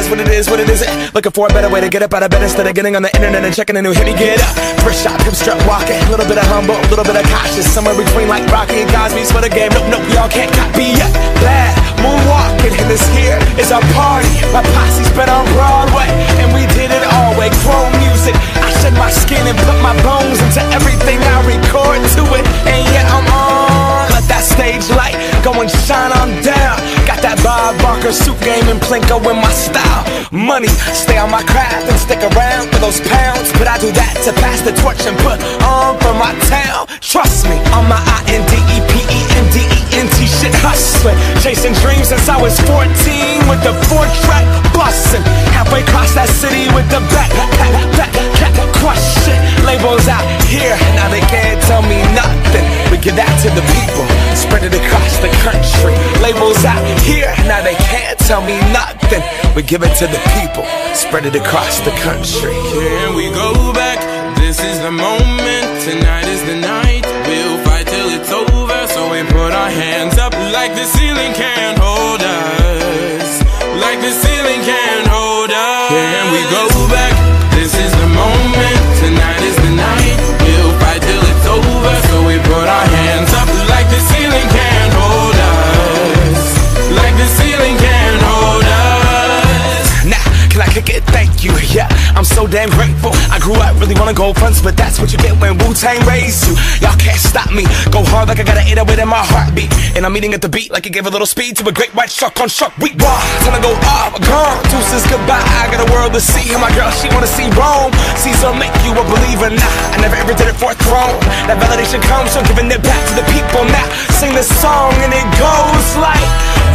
what it is, what it isn't. Looking for a better way to get up out of bed instead of getting on the internet and checking a new hit. Me get up, first shot, hip strut walking. A little bit of humble, a little bit of cautious. Somewhere between like Rocky and Cosby's for the game. Nope, nope, y'all can't copy yet. Glad moonwalking, and this here is our party. My posse's been on Broadway, and we did it all way. Chrome music, I shed my skin and put my bones into everything I record to it. And yeah, I'm on. Let that stage light go and shine on down. Got that Bob Barker suit game and Plinko in my style. Money, stay on my craft and stick around for those pounds. But I do that to pass the torch and put on for my town. Trust me, on my INDEPENDENT shit hustling. Chasing dreams since I was 14 with the 4-track bustin'. Halfway across that city with the back crush shit. Labels out here, now they can't tell me nothing. We give that to the people, spread it across the country. Labels out here, now they can't tell me nothing. We give it to the people, spread it across the country. Here we go back, this is the moment. Tonight is the night, we'll fight till it's over. So we put our hands up like the ceiling can't hold us. Like the ceiling can't hold us. Here we go back, this is the moment. Tonight is the night, we'll fight till it's over. So we put our hands up like the ceiling can't hold us. Like the ceiling can't hold us. Now, can I kick it? Thank you, yeah, I'm so damn grateful. I grew up really wanna go fronts, but that's what you get when Wu-Tang raised you. Y'all can't stop me, go hard like I got an 808 in my heartbeat. And I'm eating at the beat like it gave a little speed to a great white shark on Shark Week. Raw, time to go off, gone, deuces goodbye. I got a world to see, and my girl, she wanna see Rome. Caesar make you a believer, nah, I never ever did it for a throne. That validation comes from giving it back to the people. Now, sing this song and it goes like,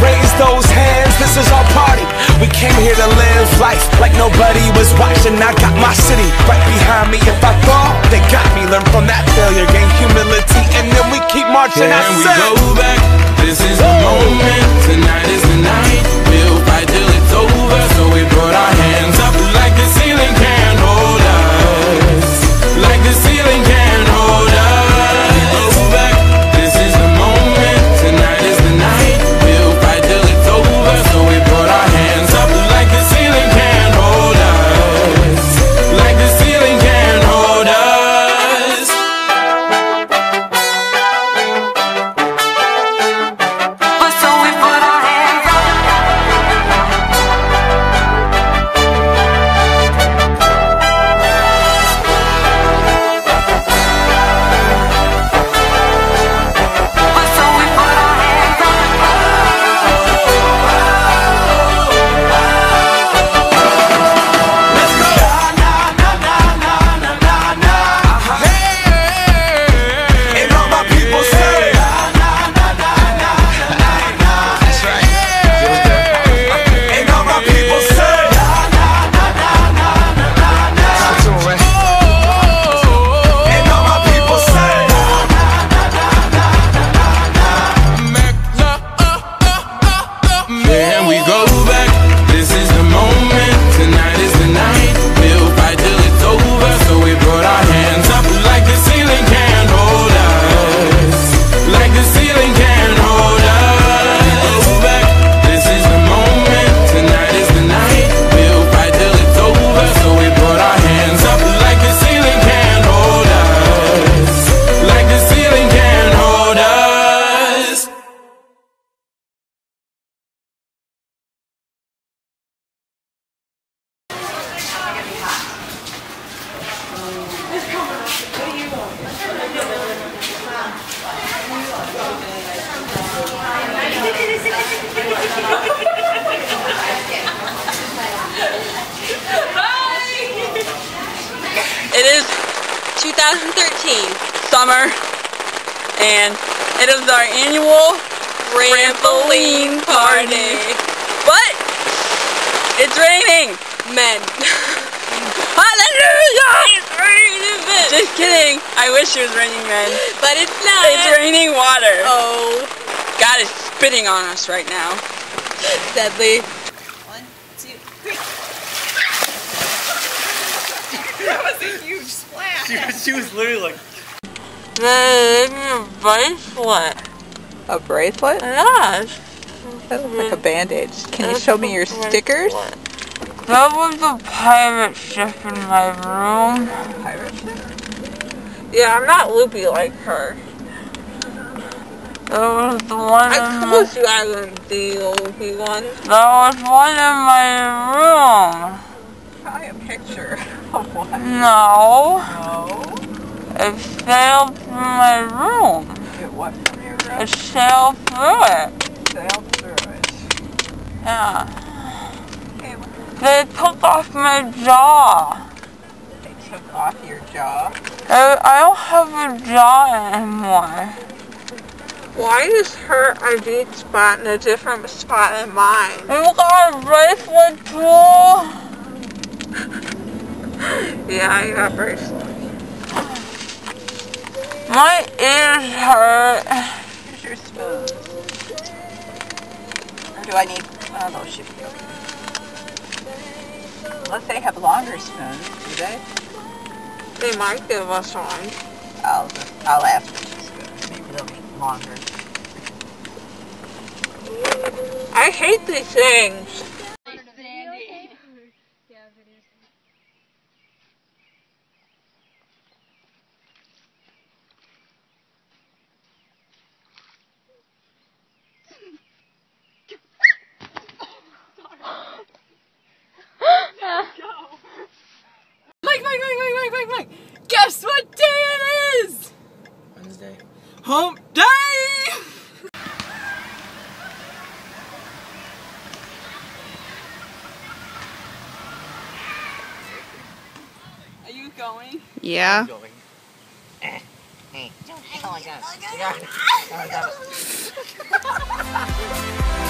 raise those hands, this is our party. We came here to live life like nobody was watching. I got my city right behind me. If I fall, they got me. Learn from that failure, gain humility, and then we keep marching. And we go back, this is the moment. Tonight is the night, we'll fight till it's over. So we put our hands up like the ceiling can't hold us. Like the ceiling can't hold us. We go back, this is the moment. Tonight is the night, we'll fight till it's over. So we put our hands up like the ceiling can't hold us. Like the ceiling can't hold us. So we put our hands up. So we put our hands up. Let's go. And all my people say, that's right. And all my people say, and all my people say, Here we go back, this is the moment. Tonight is the night, we'll fight till it's over. So we put our hands up like the ceiling can't hold us. Like the ceiling can't hold us. We go back, this is the moment. Tonight is the night, we'll fight till it's over. So we put our hands up like the ceiling can't hold us. Like the ceiling can't hold us. It is 2013 summer, and it is our annual trampoline party. But it's raining, men. Hallelujah! It's raining, men. Just kidding. I wish it was raining, men. But it's not. It's raining water. Oh. God is spitting on us right now. Deadly. 1, 2, 3. That was a huge splash. She was literally like... There's a bracelet. A bracelet? Yes. That looks like a bandage. Can you show me your stickers? There was a pirate ship in my room. Pirate ship? Yeah, I'm not loopy like her. There was one I told you I wouldn't be the loopy one. There was one in my room. Probably a picture of one. No. No? It sailed through my room. It what from your room? It sailed through it. Sailed through it. Yeah. Okay, They took off my jaw. they took off your jaw. I don't have a jaw anymore. Why is her ID spot in a different spot than mine? You got a bracelet too? Yeah, I got a bracelet. My ears hurt. Here's your spoons. Or do I need one of those? Should be okay. Unless they have longer spoons, do they? They might give us one. I'll ask for some spoons. Maybe they'll be longer. I hate these things. Mike. Guess what day it is? Wednesday. Hump day! Are you going? Yeah. Oh my god.